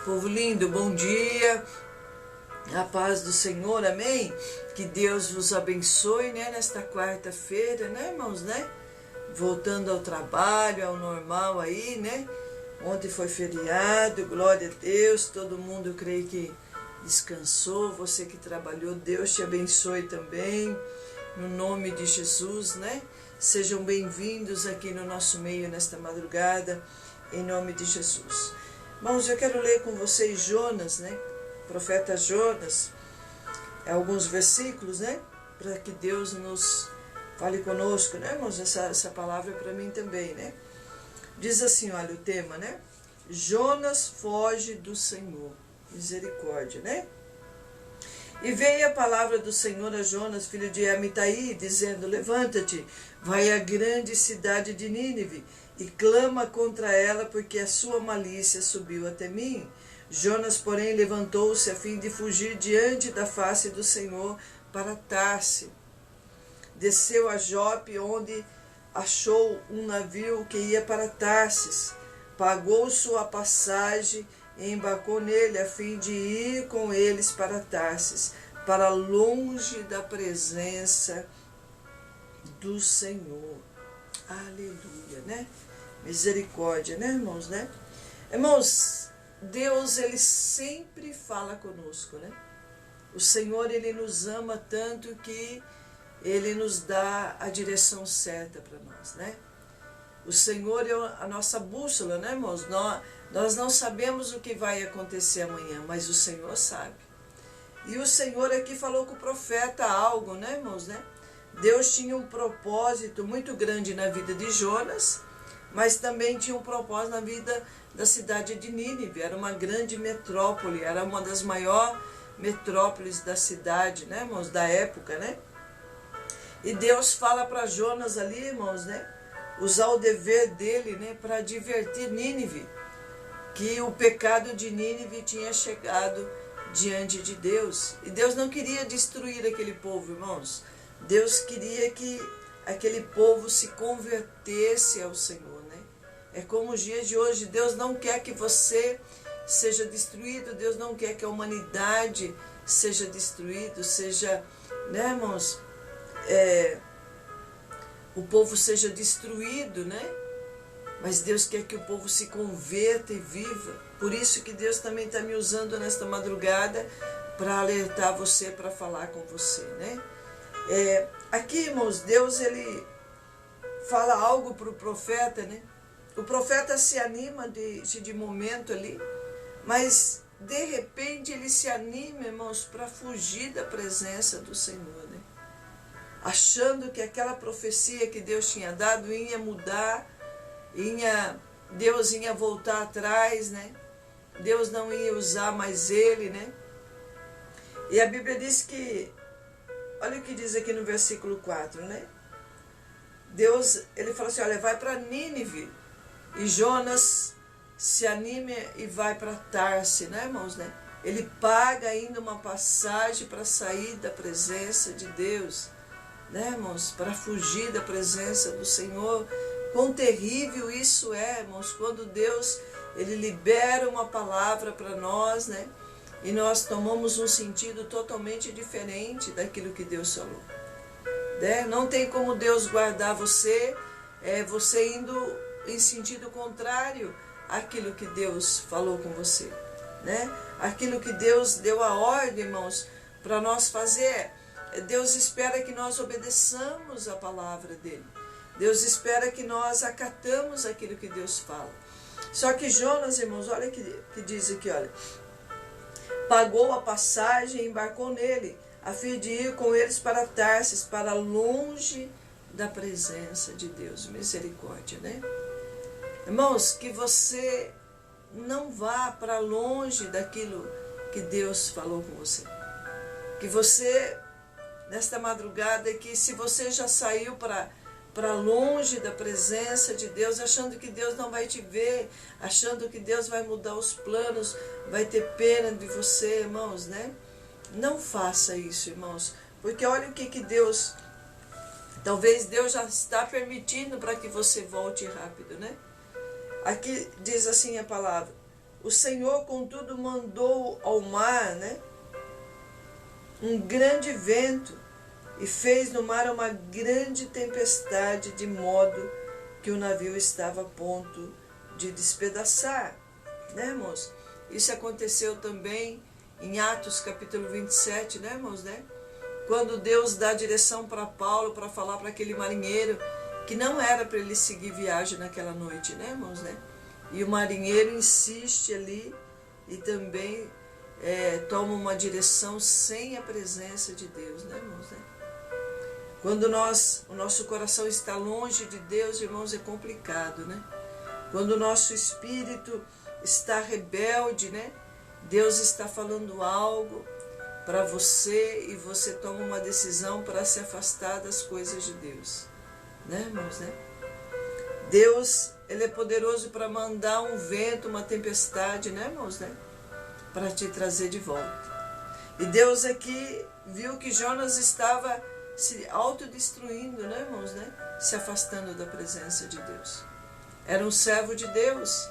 Povo lindo, bom dia, a paz do Senhor, amém? Que Deus vos abençoe, nesta quarta-feira, irmãos, Voltando ao trabalho, ao normal aí, Ontem foi feriado, glória a Deus, todo mundo, eu creio que descansou, você que trabalhou, Deus te abençoe também, no nome de Jesus, Sejam bem-vindos aqui no nosso meio nesta madrugada, em nome de Jesus. Irmãos, eu quero ler com vocês Jonas, profeta Jonas, alguns versículos, para que Deus nos fale conosco, irmãos? Essa palavra é para mim também, Diz assim, olha o tema, Jonas foge do Senhor, misericórdia, E veio a palavra do Senhor a Jonas, filho de Amitai, dizendo, levanta-te, vai à grande cidade de Nínive, e clama contra ela, porque a sua malícia subiu até mim. Jonas, porém, levantou-se a fim de fugir diante da face do Senhor para Tarse. Desceu a Jope, onde achou um navio que ia para Tarsis. Pagou sua passagem e embarcou nele, a fim de ir com eles para Tarsis, para longe da presença do Senhor. Aleluia, Misericórdia, irmãos, Irmãos, Deus, Ele sempre fala conosco, O Senhor, Ele nos ama tanto que Ele nos dá a direção certa para nós, O Senhor é a nossa bússola, irmãos? Nós não sabemos o que vai acontecer amanhã, mas o Senhor sabe. E o Senhor aqui falou com o profeta algo, irmãos, Deus tinha um propósito muito grande na vida de Jonas, mas também tinha um propósito na vida da cidade de Nínive. Era uma grande metrópole, era uma das maiores metrópoles da cidade, irmãos, da época, E Deus fala para Jonas ali, irmãos, usar o dever dele, para advertir Nínive, que o pecado de Nínive tinha chegado diante de Deus. E Deus não queria destruir aquele povo, irmãos. Deus queria que aquele povo se convertesse ao Senhor, É como os dias de hoje, Deus não quer que você seja destruído, Deus não quer que a humanidade seja destruída, seja, irmãos, o povo seja destruído, Mas Deus quer que o povo se converta e viva. Por isso que Deus também está me usando nesta madrugada para alertar você, para falar com você, Aqui, irmãos, Deus, Ele fala algo para o profeta, O profeta se anima de momento ali, mas de repente ele se anima, irmãos, para fugir da presença do Senhor, Achando que aquela profecia que Deus tinha dado ia mudar, Deus ia voltar atrás, Deus não ia usar mais ele, E a Bíblia diz que, olha o que diz aqui no versículo 4, Deus, ele fala assim, olha, vai para Nínive, e Jonas se anime e vai para Tarse, irmãos, Ele paga ainda uma passagem para sair da presença de Deus, irmãos, para fugir da presença do Senhor. Quão terrível isso é, irmãos, quando Deus, Ele libera uma palavra para nós, E nós tomamos um sentido totalmente diferente daquilo que Deus falou, Não tem como Deus guardar você, você indo em sentido contrário àquilo que Deus falou com você, Aquilo que Deus deu a ordem, irmãos, para nós fazer. Deus espera que nós obedeçamos a palavra dEle. Deus espera que nós acatamos aquilo que Deus fala. Só que Jonas, irmãos, olha que diz aqui, olha. Pagou a passagem e embarcou nele, a fim de ir com eles para Tarsis, para longe da presença de Deus. Misericórdia, Irmãos, que você não vá para longe daquilo que Deus falou com você. Que você, nesta madrugada, que se você já saiu para longe da presença de Deus, achando que Deus não vai te ver, achando que Deus vai mudar os planos, vai ter pena de você, irmãos, Não faça isso, irmãos, porque olha o que Deus, talvez Deus já está permitindo para que você volte rápido, Aqui diz assim a palavra, o Senhor, contudo, mandou ao mar, né, um grande vento e fez no mar uma grande tempestade, de modo que o navio estava a ponto de despedaçar. Né, irmãos? Isso aconteceu também em Atos capítulo 27, né, irmãos? Né? Quando Deus dá direção para Paulo para falar para aquele marinheiro que não era para ele seguir viagem naquela noite, né, irmãos? Né? E o marinheiro insiste ali e também toma uma direção sem a presença de Deus, né, irmãos? Né? Quando o nosso coração está longe de Deus, irmãos, é complicado, né? Quando o nosso espírito está rebelde, né? Deus está falando algo para você e você toma uma decisão para se afastar das coisas de Deus, né, irmãos? Né? Deus, Ele é poderoso para mandar um vento, uma tempestade, né, irmãos? Né? Para te trazer de volta. E Deus aqui viu que Jonas estava se autodestruindo, né, irmãos? Né? Se afastando da presença de Deus. Era um servo de Deus.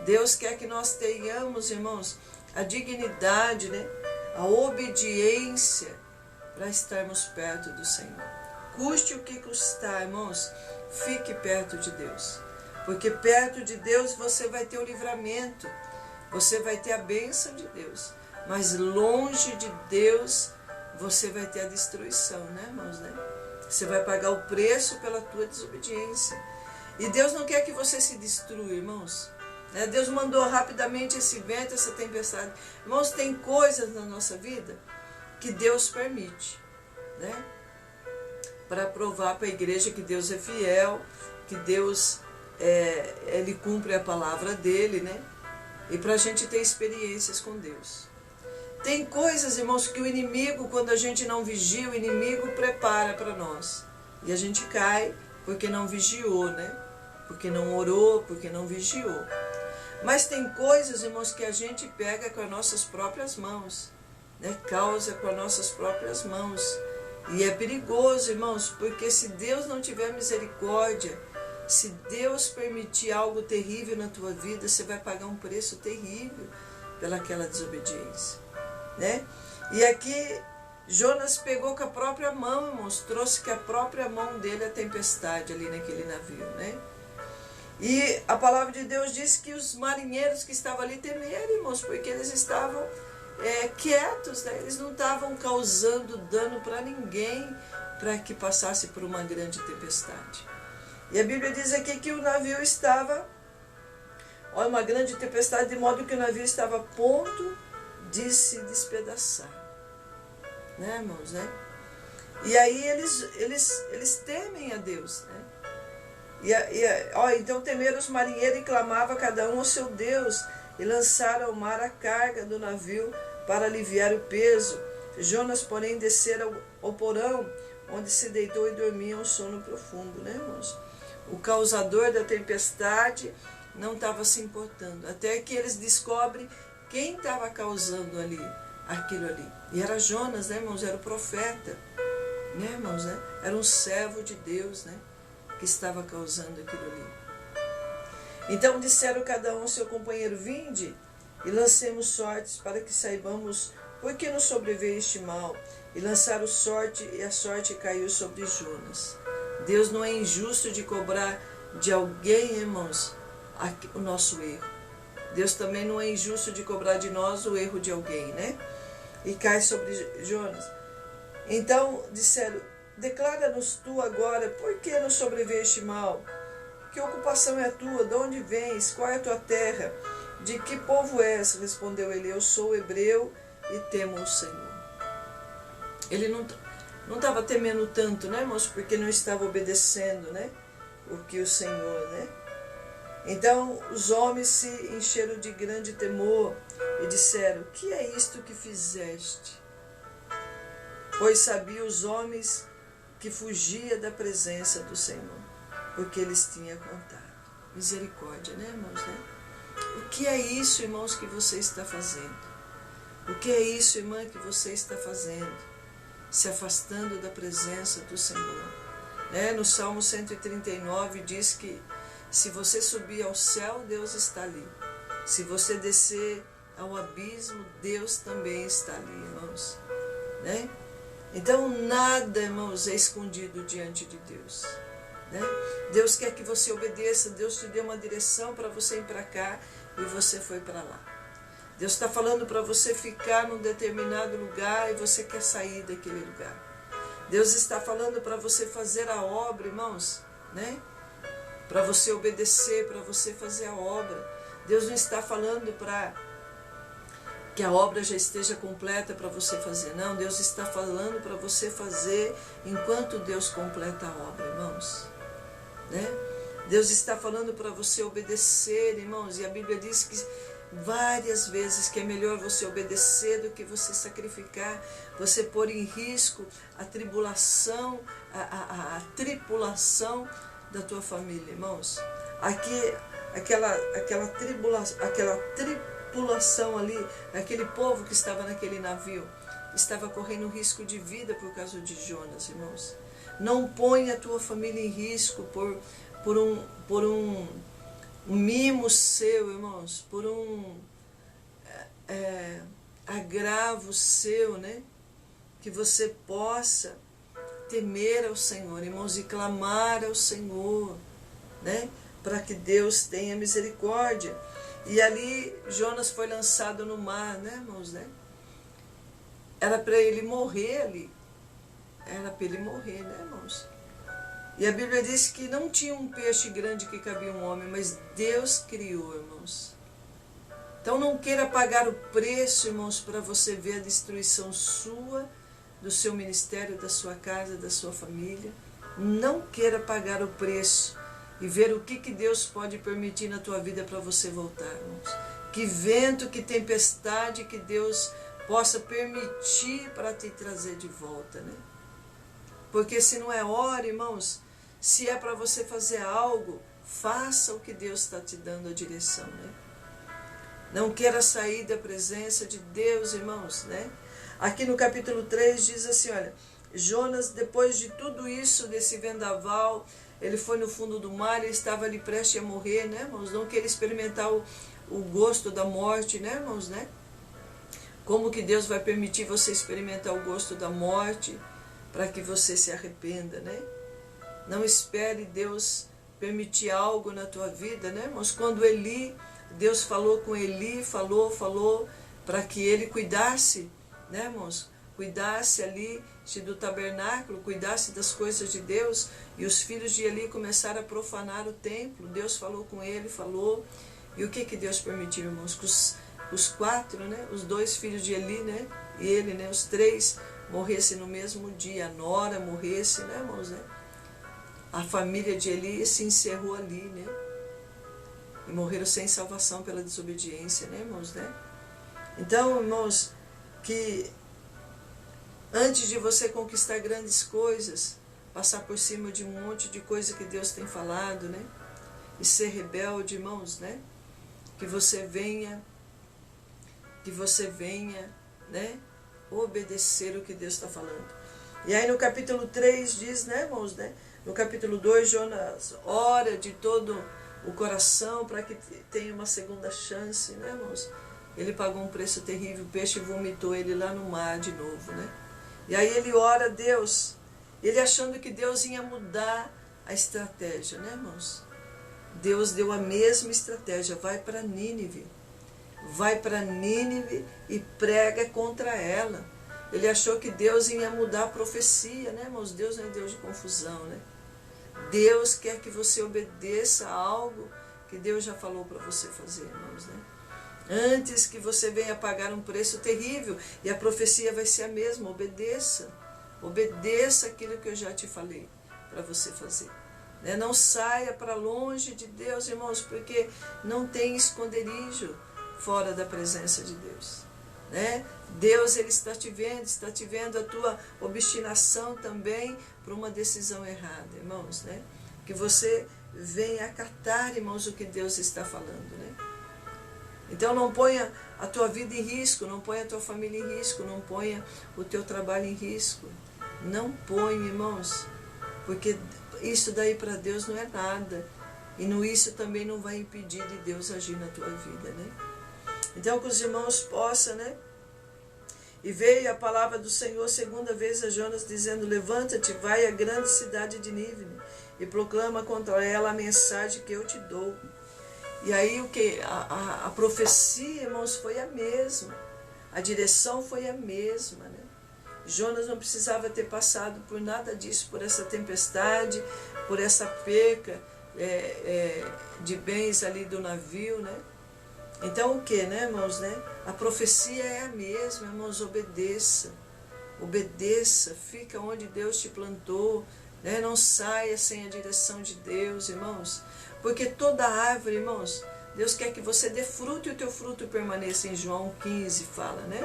Deus quer que nós tenhamos, irmãos, a dignidade, né? A obediência para estarmos perto do Senhor. Custe o que custar, irmãos, fique perto de Deus. Porque perto de Deus você vai ter o livramento, você vai ter a bênção de Deus. Mas longe de Deus você vai ter a destruição, né, irmãos? Né? Você vai pagar o preço pela tua desobediência. E Deus não quer que você se destrua, irmãos. Deus mandou rapidamente esse vento, essa tempestade. Irmãos, tem coisas na nossa vida que Deus permite, né? Para provar para a igreja que Deus é fiel, que Deus, Ele cumpre a palavra dEle, né? E para a gente ter experiências com Deus. Tem coisas, irmãos, que o inimigo, quando a gente não vigia, o inimigo prepara para nós. E a gente cai porque não vigiou, né? Porque não orou, porque não vigiou. Mas tem coisas, irmãos, que a gente pega com as nossas próprias mãos, né? Causa com as nossas próprias mãos. E é perigoso, irmãos, porque se Deus não tiver misericórdia, se Deus permitir algo terrível na tua vida, você vai pagar um preço terrível pelaquela desobediência, né? E aqui Jonas pegou com a própria mão, irmãos, trouxe com a própria mão dele a tempestade ali naquele navio, né? E a palavra de Deus diz que os marinheiros que estavam ali temeram, irmãos, porque eles estavam quietos, né? Eles não estavam causando dano para ninguém para que passasse por uma grande tempestade. E a Bíblia diz aqui que o navio estava, olha, uma grande tempestade, de modo que o navio estava a ponto de se despedaçar, né, irmãos, né? E aí eles temem a Deus, né? Então temeram os marinheiros e clamavam cada um ao seu Deus e lançaram ao mar a carga do navio para aliviar o peso. Jonas, porém, descera ao porão, onde se deitou e dormia um sono profundo, né, irmãos? O causador da tempestade não estava se importando, até que eles descobrem quem estava causando ali, aquilo ali. E era Jonas, né, irmãos? Era o profeta, né, irmãos? Né? Era um servo de Deus, né, que estava causando aquilo ali. Então disseram cada um ao seu companheiro: vinde e lancemos sortes para que saibamos por que nos sobreveio este mal. E lançaram sorte, e a sorte caiu sobre Jonas. Deus não é injusto de cobrar de alguém, irmãos, o nosso erro. Deus também não é injusto de cobrar de nós o erro de alguém, né? E cai sobre Jonas. Então disseram: declara-nos tu agora, por que nos sobreveio este mal? Que ocupação é a tua? De onde vens? Qual é a tua terra? De que povo és? Respondeu ele: eu sou hebreu e temo o Senhor. Ele não estava temendo tanto, né, irmãos? Porque não estava obedecendo, né, o que o Senhor, né? Então os homens se encheram de grande temor e disseram: que é isto que fizeste? Pois sabiam os homens que fugia da presença do Senhor, porque eles tinham contado. Misericórdia, né, irmãos? Né? O que é isso, irmãos, que você está fazendo? O que é isso, irmã, que você está fazendo? Se afastando da presença do Senhor. No Salmo 139 diz que se você subir ao céu, Deus está ali. Se você descer ao abismo, Deus também está ali, irmãos, né? Então nada, irmãos, é escondido diante de Deus, né? Deus quer que você obedeça. Deus te deu uma direção para você ir para cá e você foi para lá. Deus está falando para você ficar num determinado lugar e você quer sair daquele lugar. Deus está falando para você fazer a obra, irmãos, né? Para você obedecer, para você fazer a obra. Deus não está falando para que a obra já esteja completa para você fazer. Não, Deus está falando para você fazer enquanto Deus completa a obra, irmãos, né? Deus está falando para você obedecer, irmãos, e a Bíblia diz que várias vezes que é melhor você obedecer do que você sacrificar, você pôr em risco a tribulação, a tripulação da tua família, irmãos. Aqui, aquela tripulação ali, aquele povo que estava naquele navio, estava correndo risco de vida por causa de Jonas, irmãos. Não ponha a tua família em risco por um mimo seu, irmãos, por um agravo seu, né? Que você possa temer ao Senhor, irmãos, e clamar ao Senhor, né? Para que Deus tenha misericórdia. E ali Jonas foi lançado no mar, né, irmãos, né? Era para ele morrer ali. Era para ele morrer, né, irmãos? E a Bíblia diz que não tinha um peixe grande que cabia um homem, mas Deus criou, irmãos. Então não queira pagar o preço, irmãos, para você ver a destruição sua, do seu ministério, da sua casa, da sua família. Não queira pagar o preço e ver o que Deus pode permitir na tua vida para você voltar, irmãos. Que vento, que tempestade que Deus possa permitir para te trazer de volta, né? Porque se não é hora, irmãos, se é para você fazer algo, faça o que Deus está te dando a direção, né? Não queira sair da presença de Deus, irmãos, né? Aqui no capítulo 3 diz assim, olha, Jonas, depois de tudo isso, desse vendaval, ele foi no fundo do mar, ele estava ali prestes a morrer, né, irmãos? Não queira experimentar o gosto da morte, né, irmãos, né? Como que Deus vai permitir você experimentar o gosto da morte para que você se arrependa, né? Não espere Deus permitir algo na tua vida, né, irmãos? Quando Deus falou com Eli, falou para que ele cuidasse, né, irmãos? Cuidasse ali do tabernáculo, cuidasse das coisas de Deus, e os filhos de Eli começaram a profanar o templo. Deus falou com ele, e o que Deus permitiu, irmãos? Que os 4, né, os 2 filhos de Eli, né, e ele, né, os 3 morressem no mesmo dia, a nora morresse, né, irmãos, né? A família de Eli se encerrou ali, né? E morreram sem salvação pela desobediência, né, irmãos, né? Então, irmãos, que antes de você conquistar grandes coisas, passar por cima de um monte de coisa que Deus tem falado, né? E ser rebelde, irmãos, né? Que você venha, né? Obedecer o que Deus está falando. E aí no capítulo 3 diz, né, irmãos, né? No capítulo 2, Jonas ora de todo o coração para que tenha uma segunda chance, né, irmãos? Ele pagou um preço terrível, o peixe vomitou ele lá no mar de novo, né? E aí ele ora a Deus, ele achando que Deus ia mudar a estratégia, né, irmãos? Deus deu a mesma estratégia, vai para Nínive e prega contra ela. Ele achou que Deus ia mudar a profecia, né, irmãos? Deus não é Deus de confusão, né? Deus quer que você obedeça a algo que Deus já falou para você fazer, irmãos, né? Antes que você venha pagar um preço terrível, e a profecia vai ser a mesma, obedeça aquilo que eu já te falei para você fazer, né? Não saia para longe de Deus, irmãos, porque não tem esconderijo fora da presença de Deus, né? Deus, ele está te vendo a tua obstinação também para uma decisão errada, irmãos, né? Que você venha acatar, irmãos, o que Deus está falando, né? Então não ponha a tua vida em risco, não ponha a tua família em risco, não ponha o teu trabalho em risco. Não ponha, irmãos, porque isso daí para Deus não é nada. E isso também não vai impedir de Deus agir na tua vida, né? Então que os irmãos possam, né? E veio a palavra do Senhor segunda vez a Jonas, dizendo: levanta-te, vai à grande cidade de Nínive e proclama contra ela a mensagem que eu te dou. E aí o que? A profecia, irmãos, foi a mesma. A direção foi a mesma, né? Jonas não precisava ter passado por nada disso, por essa tempestade, por essa perca de bens ali do navio, né? Então o que, né, irmãos, né? A profecia é a mesma, irmãos, obedeça. Obedeça, fica onde Deus te plantou, né? Não saia sem a direção de Deus, irmãos. Porque toda árvore, irmãos, Deus quer que você dê fruto e o teu fruto permaneça. Em João 15 fala, né?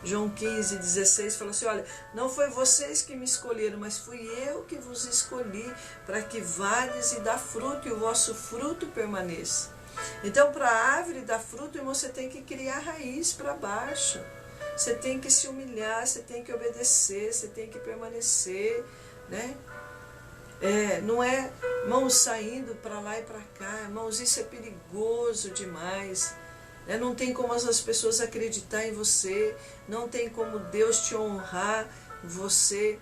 João 15, 16 fala assim: olha, não foi vocês que me escolheram, mas fui eu que vos escolhi, para que vades e dá fruto e o vosso fruto permaneça. Então, para a árvore dar fruto, irmão, você tem que criar raiz para baixo. Você tem que se humilhar, você tem que obedecer, você tem que permanecer, né? Não é, irmãos, saindo para lá e para cá. Irmãos, isso é perigoso demais. Não tem como as pessoas acreditar em você. Não tem como Deus te honrar, você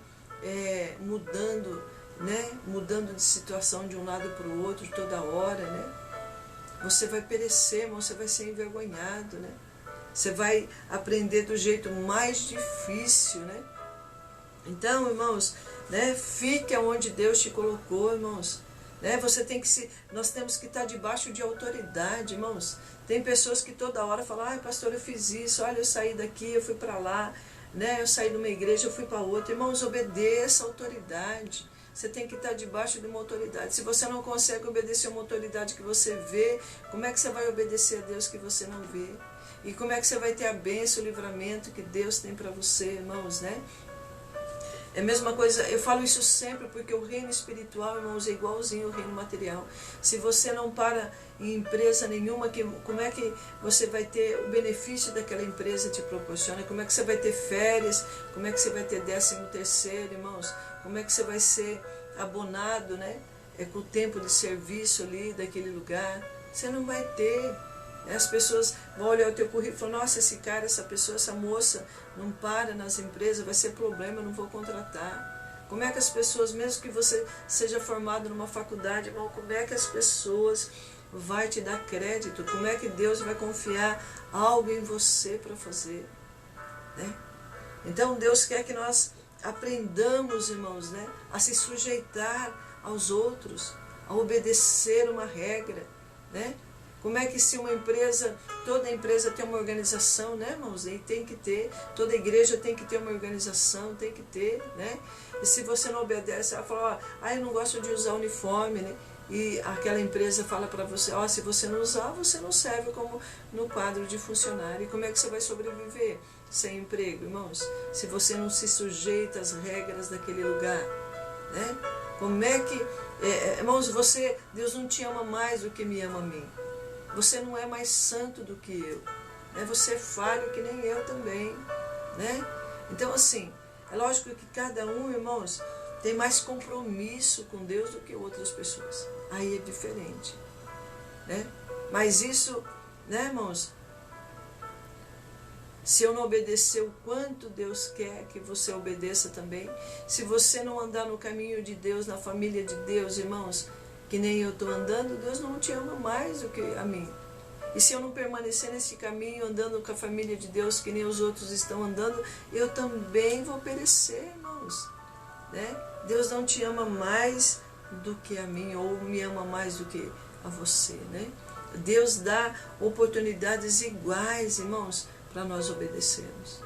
mudando, né? Mudando de situação de um lado para o outro toda hora, né? Você vai perecer, irmão, você vai ser envergonhado, né? Você vai aprender do jeito mais difícil, né? Então, irmãos, né, fique onde Deus te colocou, irmãos. Né? Nós temos que estar debaixo de autoridade, irmãos. Tem pessoas que toda hora falam: ai, pastor, eu fiz isso, olha, eu saí daqui, eu fui para lá, né? Eu saí de uma igreja, eu fui para outra. Irmãos, obedeça a autoridade. Você tem que estar debaixo de uma autoridade. Se você não consegue obedecer uma autoridade que você vê, como é que você vai obedecer a Deus que você não vê? E como é que você vai ter a bênção, o livramento que Deus tem para você, irmãos, né? É a mesma coisa, eu falo isso sempre, porque o reino espiritual, irmãos, é igualzinho ao reino material. Se você não para em empresa nenhuma, como é que você vai ter o benefício daquela empresa te proporciona? Como é que você vai ter férias? Como é que você vai ter 13º, irmãos? Como é que você vai ser abonado, né? Com o tempo de serviço ali daquele lugar? Você não vai ter. As pessoas vão olhar o teu currículo e falar: nossa, esse cara, essa pessoa, essa moça não para nas empresas, vai ser problema, eu não vou contratar. Como é que as pessoas, mesmo que você seja formado numa faculdade, irmão, como é que as pessoas vão te dar crédito? Como é que Deus vai confiar algo em você para fazer? Né? Então Deus quer que nós aprendamos, irmãos, né, a se sujeitar aos outros, a obedecer uma regra, né? Como é que se uma empresa, toda empresa tem uma organização, né, irmãos? E tem que ter, toda igreja tem que ter uma organização, tem que ter, né? E se você não obedece, ela fala: ó, eu não gosto de usar uniforme, né? E aquela empresa fala para você: ó, se você não usar, você não serve como no quadro de funcionário. E como é que você vai sobreviver sem emprego, irmãos? Se você não se sujeita às regras daquele lugar, né? Como é que, irmãos, Deus não te ama mais do que me ama a mim. Você não é mais santo do que eu, né? Você é falho que nem eu também, né? Então, assim, é lógico que cada um, irmãos, tem mais compromisso com Deus do que outras pessoas. Aí é diferente, né? Mas isso, né, irmãos? Se eu não obedecer o quanto Deus quer que você obedeça também, se você não andar no caminho de Deus, na família de Deus, irmãos, que nem eu estou andando, Deus não te ama mais do que a mim. E se eu não permanecer nesse caminho, andando com a família de Deus, que nem os outros estão andando, eu também vou perecer, irmãos. Né? Deus não te ama mais do que a mim, ou me ama mais do que a você. Né? Deus dá oportunidades iguais, irmãos, para nós obedecermos.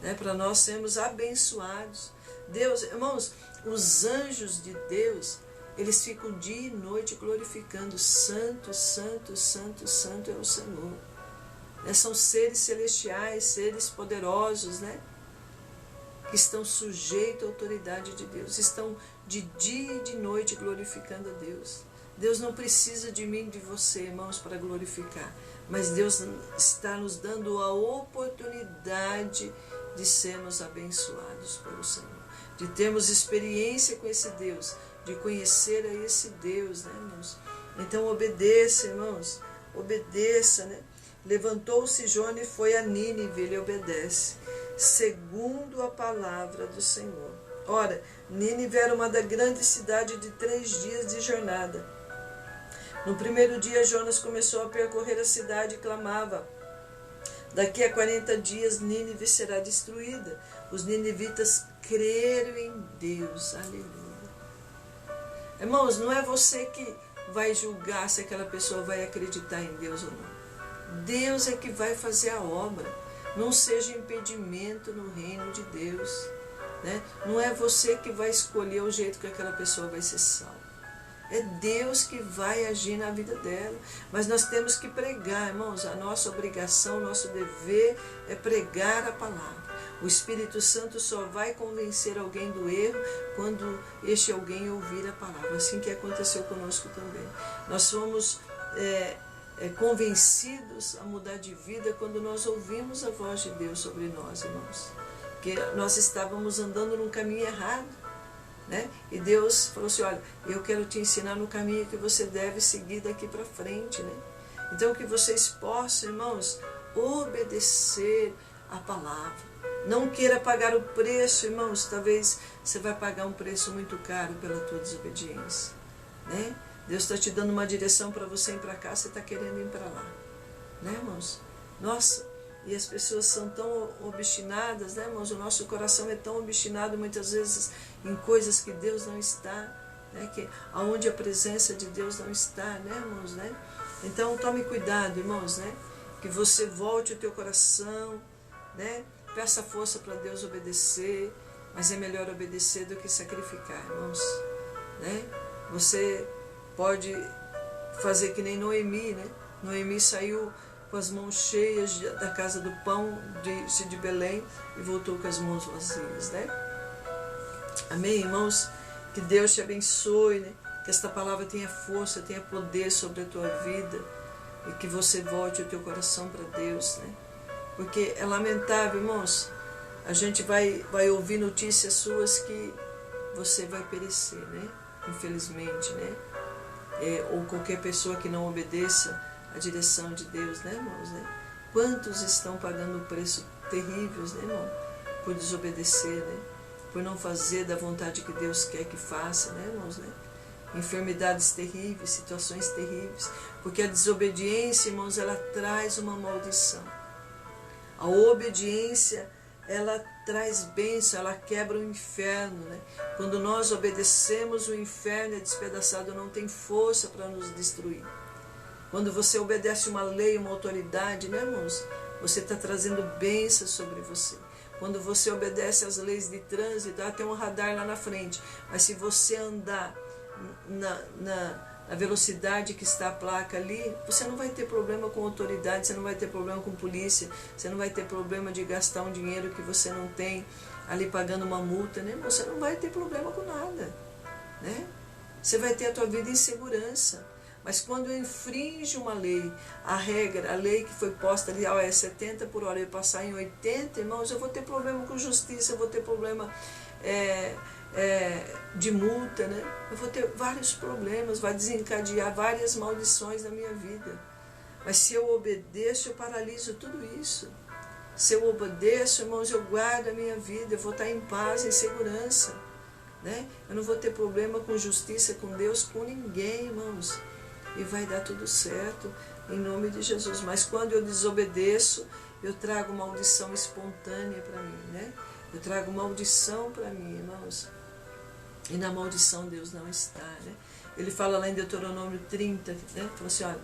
Né? Para nós sermos abençoados. Deus, irmãos, os anjos de Deus, eles ficam dia e noite glorificando: santo, santo, santo, santo é o Senhor. Né? São seres celestiais, seres poderosos, né? Que estão sujeitos à autoridade de Deus. Estão de dia e de noite glorificando a Deus. Deus não precisa de mim, de você, irmãos, para glorificar. Mas Deus está nos dando a oportunidade de sermos abençoados pelo Senhor. De termos experiência com esse Deus, de conhecer a esse Deus, né, irmãos? Então obedeça, irmãos, obedeça, né? Levantou-se Jona e foi a Nínive, ele obedece, segundo a palavra do Senhor. Ora, Nínive era uma da grande cidade de 3 dias de jornada. No primeiro dia, Jonas começou a percorrer a cidade e clamava: daqui a 40 dias Nínive será destruída. Os ninivitas creram em Deus. Aleluia. Irmãos, não é você que vai julgar se aquela pessoa vai acreditar em Deus ou não. Deus é que vai fazer a obra. Não seja impedimento no reino de Deus, né? Não é você que vai escolher o jeito que aquela pessoa vai ser salva. É Deus que vai agir na vida dela. Mas nós temos que pregar, irmãos. A nossa obrigação, o nosso dever é pregar a palavra. O Espírito Santo só vai convencer alguém do erro quando este alguém ouvir a palavra. Assim que aconteceu conosco também. Nós somos convencidos a mudar de vida quando nós ouvimos a voz de Deus sobre nós, irmãos. Porque nós estávamos andando num caminho errado, né? E Deus falou assim: olha, eu quero te ensinar no caminho que você deve seguir daqui para frente, né? Então que vocês possam, irmãos, obedecer a palavra. Não queira pagar o preço, irmãos. Talvez você vai pagar um preço muito caro pela tua desobediência, né? Deus está te dando uma direção para você ir para cá, você está querendo ir para lá, né, irmãos? Nossa, e as pessoas são tão obstinadas, né, irmãos? O nosso coração é tão obstinado muitas vezes em coisas que Deus não está, né? Onde a presença de Deus não está, né, irmãos? Né? Então tome cuidado, irmãos, né? Que você volte o teu coração, né? Peça força para Deus obedecer, mas é melhor obedecer do que sacrificar, irmãos, né? Você pode fazer que nem Noemi, né? Noemi saiu com as mãos cheias da casa do pão de Belém e voltou com as mãos vazias, né? Amém, irmãos? Que Deus te abençoe, né? Que esta palavra tenha força, tenha poder sobre a tua vida e que você volte o teu coração para Deus, né? Porque é lamentável, irmãos, a gente vai ouvir notícias suas que você vai perecer, né? Infelizmente, né? Ou qualquer pessoa que não obedeça a direção de Deus, né, irmãos? Né? Quantos estão pagando preço terríveis, né, irmão? Por desobedecer, né? Por não fazer da vontade que Deus quer que faça, né, irmãos? Né? Enfermidades terríveis, situações terríveis. Porque a desobediência, irmãos, ela traz uma maldição. A obediência, ela traz bênção, ela quebra o inferno, né? Quando nós obedecemos, o inferno é despedaçado, não tem força para nos destruir. Quando você obedece uma lei, uma autoridade, né, irmãos? Você está trazendo bênção sobre você. Quando você obedece às leis de trânsito, tem um radar lá na frente, mas se você andar na velocidade que está a placa ali, você não vai ter problema com autoridade, você não vai ter problema com polícia, você não vai ter problema de gastar um dinheiro que você não tem ali pagando uma multa, né? Você não vai ter problema com nada, né? Você vai ter a tua vida em segurança. Mas quando eu infringe uma lei, a regra, a lei que foi posta ali, é 70 por hora, eu passar em 80, irmãos, eu vou ter problema com justiça, eu vou ter problema de multa, né? Eu vou ter vários problemas, vai desencadear várias maldições na minha vida. Mas se eu obedeço, eu paraliso tudo isso. Se eu obedeço, irmãos, eu guardo a minha vida, eu vou estar em paz, em segurança, né? Eu não vou ter problema com justiça, com Deus, com ninguém, irmãos. E vai dar tudo certo, em nome de Jesus. Mas quando eu desobedeço, eu trago maldição espontânea para mim, né? Eu trago maldição para mim, irmãos. E na maldição Deus não está, né? Ele fala lá em Deuteronômio 30, né? Fala assim, olha,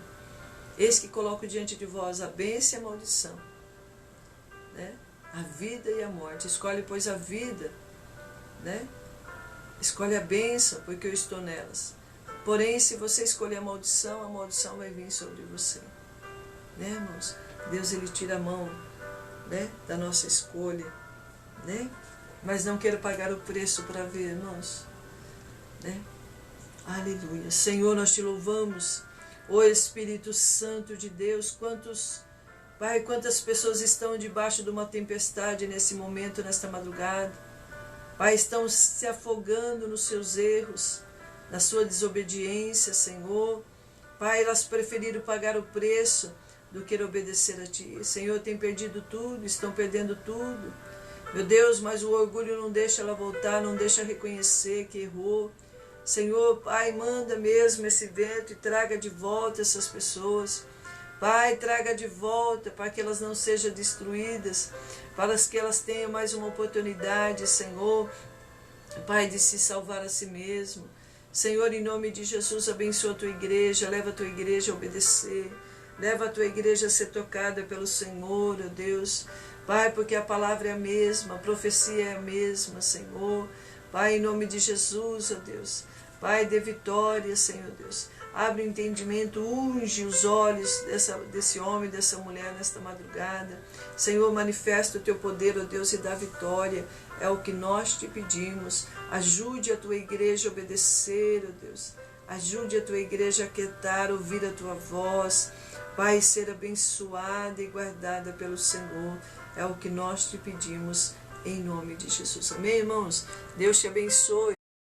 eis que coloco diante de vós a bênção e a maldição, né? A vida e a morte. Escolhe, pois, a vida, né? Escolhe a bênção, porque eu estou nelas. Porém, se você escolher a maldição vai vir sobre você, né, irmãos? Deus, ele tira a mão, né, da nossa escolha, né? Mas não quero pagar o preço para ver, irmãos, né? Aleluia. Senhor, nós te louvamos, ó Espírito Santo de Deus. Pai, quantas pessoas estão debaixo de uma tempestade nesse momento, nesta madrugada. Pai, estão se afogando nos seus erros, na sua desobediência, Senhor. Pai, elas preferiram pagar o preço do que obedecer a Ti. Senhor, tem perdido tudo, estão perdendo tudo. Meu Deus, mas o orgulho não deixa ela voltar, não deixa reconhecer que errou. Senhor, Pai, manda mesmo esse vento e traga de volta essas pessoas. Pai, traga de volta para que elas não sejam destruídas, para que elas tenham mais uma oportunidade, Senhor, Pai, de se salvar a si mesmo. Senhor, em nome de Jesus, abençoa a Tua igreja, leva a Tua igreja a obedecer, leva a Tua igreja a ser tocada pelo Senhor, ó Deus. Pai, porque a palavra é a mesma, a profecia é a mesma, Senhor. Pai, em nome de Jesus, ó Deus. Pai, dê vitória, Senhor Deus. Abre o entendimento, unge os olhos desse homem, dessa mulher nesta madrugada. Senhor, manifesta o Teu poder, ó Deus, e dá vitória. É o que nós Te pedimos. Ajude a Tua igreja a obedecer, ó Deus. Ajude a Tua igreja a aquietar, ouvir a Tua voz. Pai, ser abençoada e guardada pelo Senhor. É o que nós Te pedimos, em nome de Jesus. Amém, irmãos? Deus te abençoe.